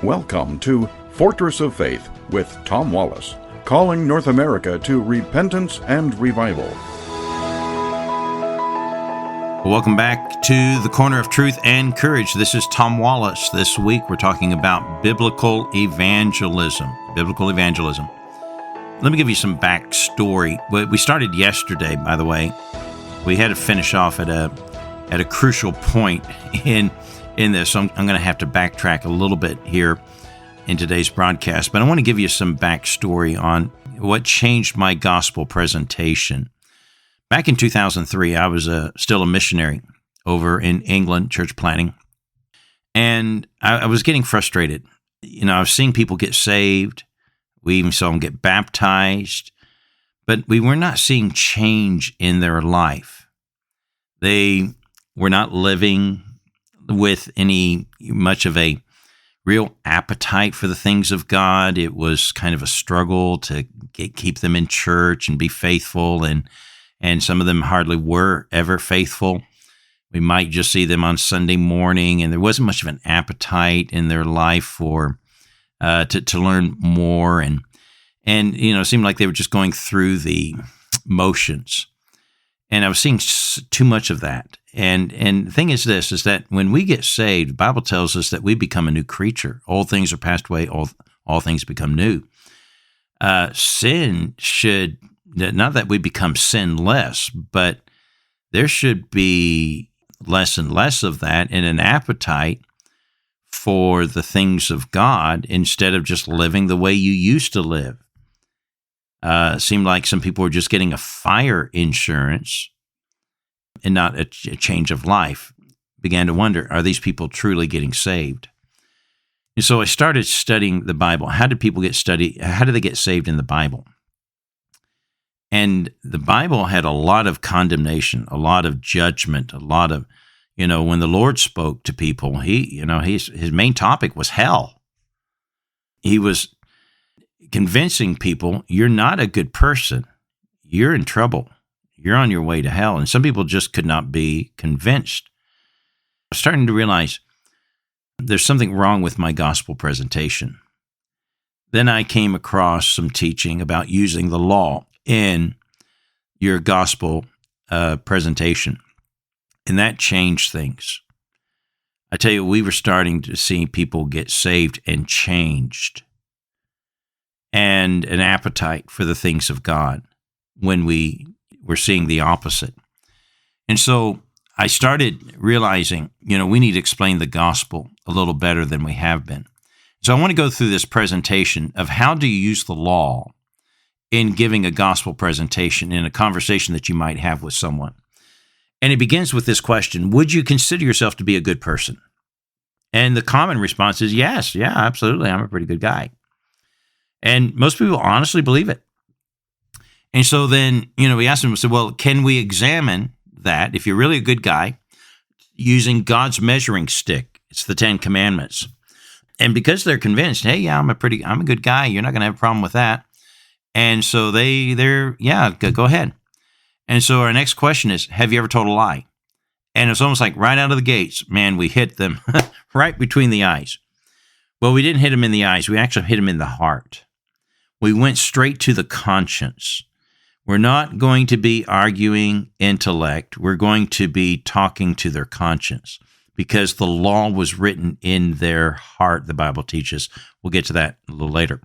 Welcome to Fortress of Faith with Tom Wallace, calling North America to repentance and revival. Welcome back to the Corner of Truth and Courage. This is Tom Wallace. This week we're talking about biblical evangelism. Biblical evangelism. Let me give you some backstory. We started yesterday, by the way. We had to finish off at a crucial point in this. So I'm going to have to backtrack a little bit here in today's broadcast. But I want to give you some backstory on what changed my gospel presentation. Back in 2003, I was still a missionary over in England, church planting, and I was getting frustrated. I was seeing people get saved. We even saw them get baptized, but we were not seeing change in their life. They were not living with much of a real appetite for the things of God. It was kind of a struggle to keep them in church and be faithful, and some of them hardly were ever faithful. We might just see them on Sunday morning, and there wasn't much of an appetite in their life for to learn more, and it seemed like they were just going through the motions. And I was seeing too much of that. And the thing is this, is that when we get saved, the Bible tells us that we become a new creature. All things are passed away, all things become new. Sin should, not that we become sinless, but there should be less and less of that and an appetite for the things of God instead of just living the way you used to live. It seemed like some people were just getting a fire insurance and not a change of life. Began to wonder, are these people truly getting saved? And so I started studying the Bible. How did people how did they get saved in the Bible? And the Bible had a lot of condemnation, a lot of judgment, a lot of, when the Lord spoke to people, his main topic was hell. He was convincing people, you're not a good person. You're in trouble. You're on your way to hell. And some people just could not be convinced. I was starting to realize there's something wrong with my gospel presentation. Then I came across some teaching about using the law in your gospel presentation. And that changed things. I tell you, we were starting to see people get saved and changed, and an appetite for the things of God when we were seeing the opposite. And so I started realizing, we need to explain the gospel a little better than we have been. So I want to go through this presentation of how do you use the law in giving a gospel presentation in a conversation that you might have with someone. And it begins with this question: would you consider yourself to be a good person? And the common response is yes, yeah, absolutely, I'm a pretty good guy. And most people honestly believe it. And so then, we asked them, we said, well, can we examine that, if you're really a good guy, using God's measuring stick? It's the 10 Commandments. And because they're convinced, hey, yeah, I'm a good guy, you're not going to have a problem with that. And so they're go ahead. And so our next question is, have you ever told a lie? And it's almost like right out of the gates, man, we hit them right between the eyes. Well, we didn't hit them in the eyes. We actually hit them in the heart. We went straight to the conscience. We're not going to be arguing intellect. We're going to be talking to their conscience, because the law was written in their heart, the Bible teaches. We'll get to that a little later.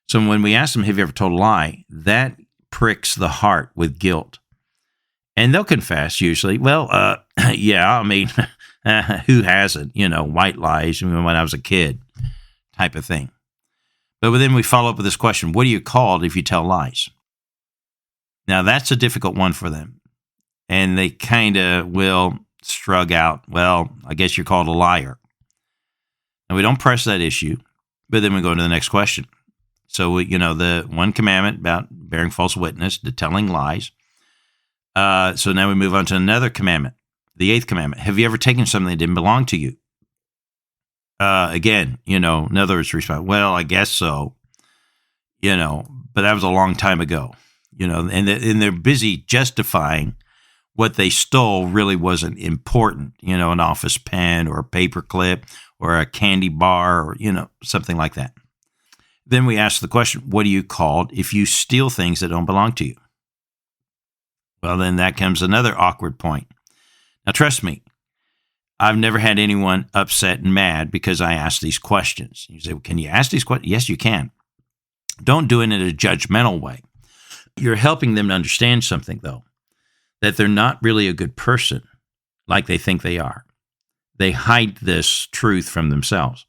So when we ask them, have you ever told a lie, that pricks the heart with guilt. And they'll confess usually, well, yeah, I mean, who hasn't, white lies when I was a kid type of thing. But then we follow up with this question: what are you called if you tell lies? Now, that's a difficult one for them. And they kind of will shrug out, well, I guess you're called a liar. And we don't press that issue, but then we go to the next question. So, the one commandment about bearing false witness, the telling lies. So now we move on to another commandment, the 8th commandment. Have you ever taken something that didn't belong to you? Again, another response, well, I guess so, but that was a long time ago. And they're busy justifying what they stole really wasn't important, an office pen or a paper clip or a candy bar or, something like that. Then we ask the question, what are you called if you steal things that don't belong to you? Well, then that comes another awkward point. Now, trust me, I've never had anyone upset and mad because I ask these questions. You say, well, can you ask these questions? Yes, you can. Don't do it in a judgmental way. You're helping them to understand something, though, that they're not really a good person like they think they are. They hide this truth from themselves.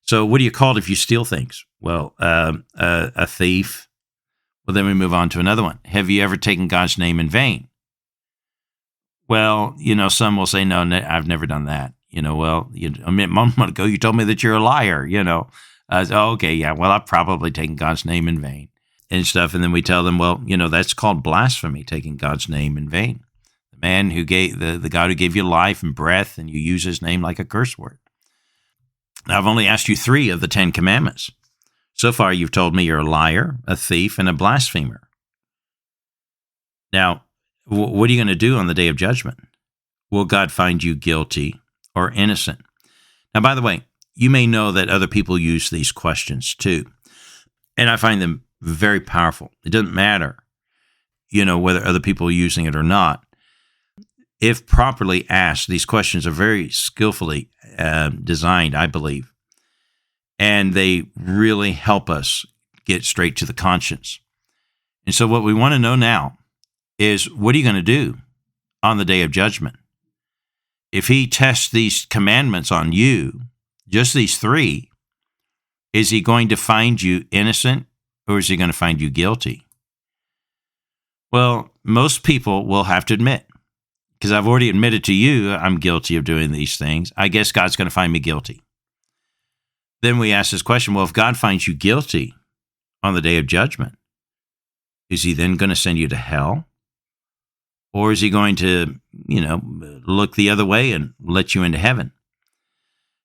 So what are you called if you steal things? Well, a thief. Well, then we move on to another one. Have you ever taken God's name in vain? Well, some will say, no, I've never done that. A moment ago, you told me that you're a liar, okay, yeah, well, I've probably taken God's name in vain and stuff. And then we tell them, well, that's called blasphemy, taking God's name in vain. The man who gave, the God who gave you life and breath, and you use his name like a curse word. Now, I've only asked you 3 of the 10 commandments. So far, you've told me you're a liar, a thief, and a blasphemer. Now, what are you going to do on the day of judgment? Will God find you guilty or innocent? Now, by the way, you may know that other people use these questions too, and I find them very powerful. It doesn't matter, whether other people are using it or not. If properly asked, these questions are very skillfully designed, I believe, and they really help us get straight to the conscience. And so what we want to know now is, what are you going to do on the day of judgment? If he tests these commandments on you, just these 3, is he going to find you innocent or is he going to find you guilty? Well, most people will have to admit, because I've already admitted to you I'm guilty of doing these things. I guess God's going to find me guilty. Then we ask this question, well, if God finds you guilty on the day of judgment, is he then going to send you to hell? Or is he going to, look the other way and let you into heaven?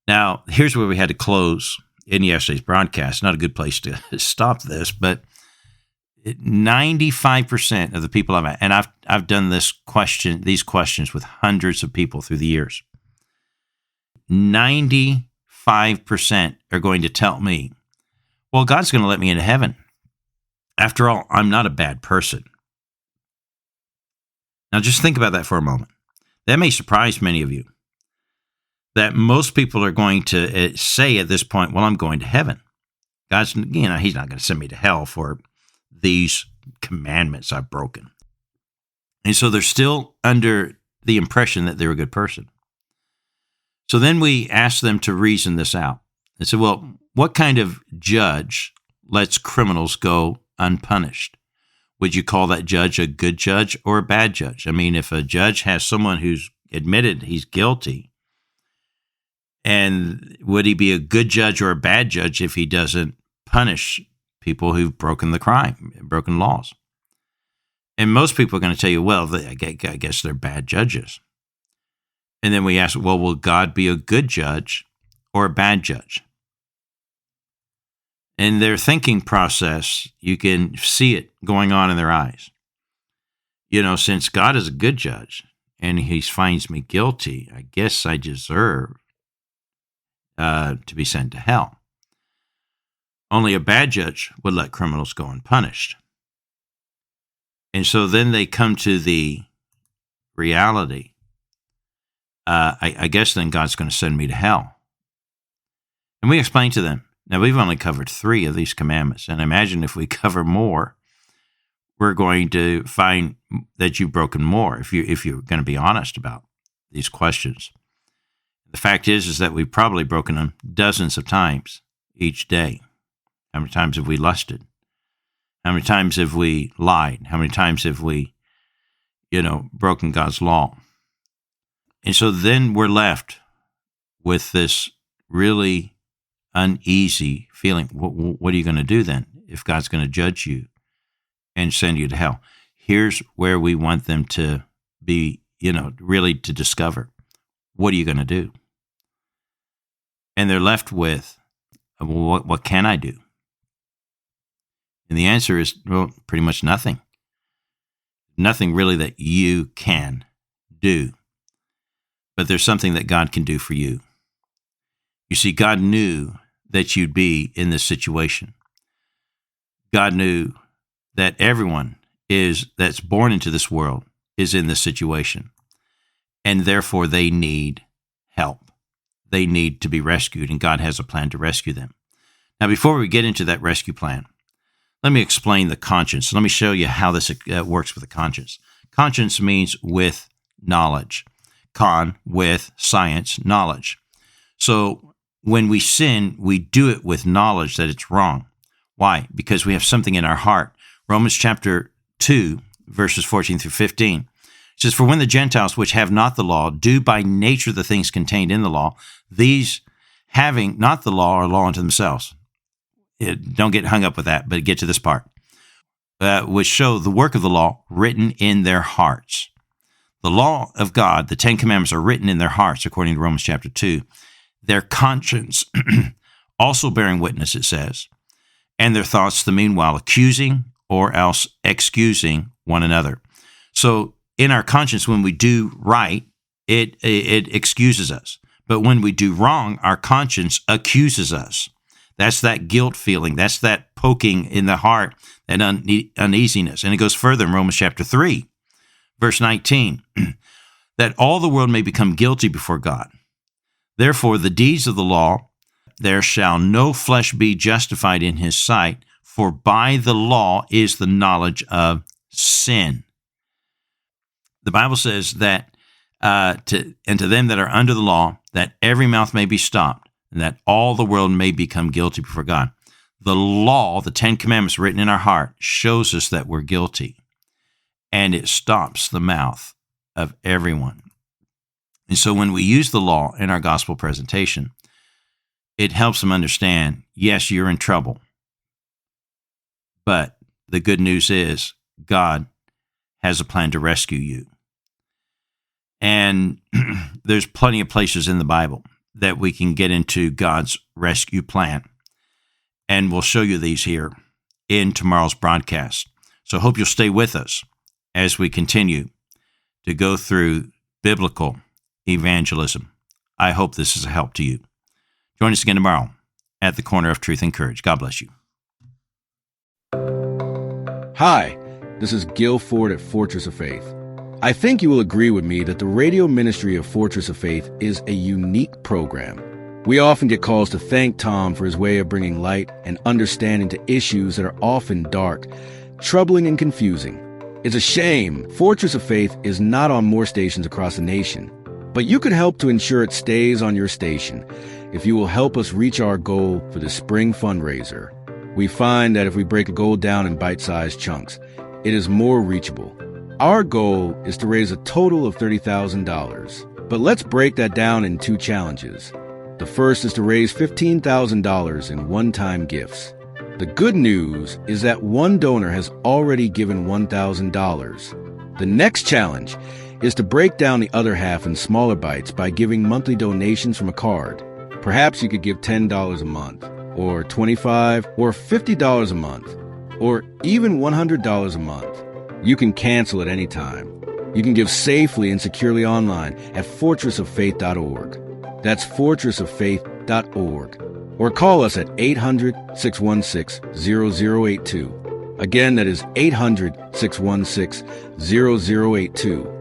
Now, here's where we had to close in yesterday's broadcast. Not a good place to stop this, but 95% of the people I've met, and I've done these questions with hundreds of people through the years. 95% are going to tell me, well, God's going to let me into heaven. After all, I'm not a bad person. Now, just think about that for a moment. That may surprise many of you, that most people are going to say at this point, well, I'm going to heaven. God's, he's not going to send me to hell for these commandments I've broken. And so they're still under the impression that they're a good person. So then we ask them to reason this out. They say, well, what kind of judge lets criminals go unpunished? Would you call that judge a good judge or a bad judge? I mean, if a judge has someone who's admitted he's guilty, and would he be a good judge or a bad judge if he doesn't punish people who've broken the crime, broken laws? And most people are going to tell you, well, I guess they're bad judges. And then we ask, well, will God be a good judge or a bad judge? In their thinking process, you can see it going on in their eyes. Since God is a good judge and he finds me guilty, I guess I deserve to be sent to hell. Only a bad judge would let criminals go unpunished. And so then they come to the reality, I guess then God's going to send me to hell. And we explain to them, now we've only covered 3 of these commandments, and imagine if we cover more, we're going to find that you've broken more if you're going to be honest about these questions. The fact is that we've probably broken them dozens of times each day. How many times have we lusted? How many times have we lied? How many times have we, broken God's law? And so then we're left with this really uneasy feeling. What are you going to do then if God's going to judge you and send you to hell? Here's where we want them to be, really to discover, what are you going to do? And they're left with, well, what can I do? And the answer is, well, pretty much nothing. Nothing really that you can do. But there's something that God can do for you. You see, God knew that you'd be in this situation. God knew that everyone that's born into this world is in this situation, and therefore they need help. They need to be rescued, and God has a plan to rescue them. Now, before we get into that rescue plan, let me explain the conscience. Let me show you how this works with the conscience. Conscience means with knowledge. Con, with science, knowledge. So when we sin, we do it with knowledge that it's wrong. Why? Because we have something in our heart. Romans chapter 2, verses 14 through 15. It says, "For when the Gentiles which have not the law do by nature the things contained in the law, these having not the law are law unto themselves." Don't get hung up with that, but get to this part. Which show the work of the law written in their hearts. The law of God, the Ten Commandments, are written in their hearts, according to Romans chapter 2. Their conscience also bearing witness, it says, and their thoughts the meanwhile accusing or else excusing one another. So in our conscience, when we do right, it excuses us. But when we do wrong, our conscience accuses us. That's that guilt feeling. That's that poking in the heart, that uneasiness. And it goes further in Romans chapter 3, verse 19, that all the world may become guilty before God. Therefore, the deeds of the law, there shall no flesh be justified in his sight, for by the law is the knowledge of sin. The Bible says that to them that are under the law, that every mouth may be stopped, and that all the world may become guilty before God. The law, the Ten Commandments written in our heart, shows us that we're guilty, and it stops the mouth of everyone. And so when we use the law in our gospel presentation, it helps them understand, yes, you're in trouble, but the good news is God has a plan to rescue you. And there's plenty of places in the Bible that we can get into God's rescue plan. And we'll show you these here in tomorrow's broadcast. So I hope you'll stay with us as we continue to go through biblical evangelism. I hope this is a help to you. Join us again tomorrow at the Corner of Truth and Courage. God bless you. Hi, this is Gil Ford at Fortress of Faith. I think you will agree with me that the radio ministry of Fortress of Faith is a unique program. We often get calls to thank Tom for his way of bringing light and understanding to issues that are often dark, troubling, and confusing. It's a shame Fortress of Faith is not on more stations across the nation, but you could help to ensure it stays on your station if you will help us reach our goal for the spring fundraiser. We find that if we break a goal down in bite-sized chunks, it is more reachable. Our goal is to raise a total of $30,000, but let's break that down in two challenges. The first is to raise $15,000 in one-time gifts. The good news is that one donor has already given $1,000. The next challenge is to break down the other half in smaller bites by giving monthly donations from a card. Perhaps you could give $10 a month, or $25 or $50 a month, or even $100 a month. You can cancel at any time. You can give safely and securely online at fortressoffaith.org. That's fortressoffaith.org. Or call us at 800-616-0082. Again, that is 800-616-0082.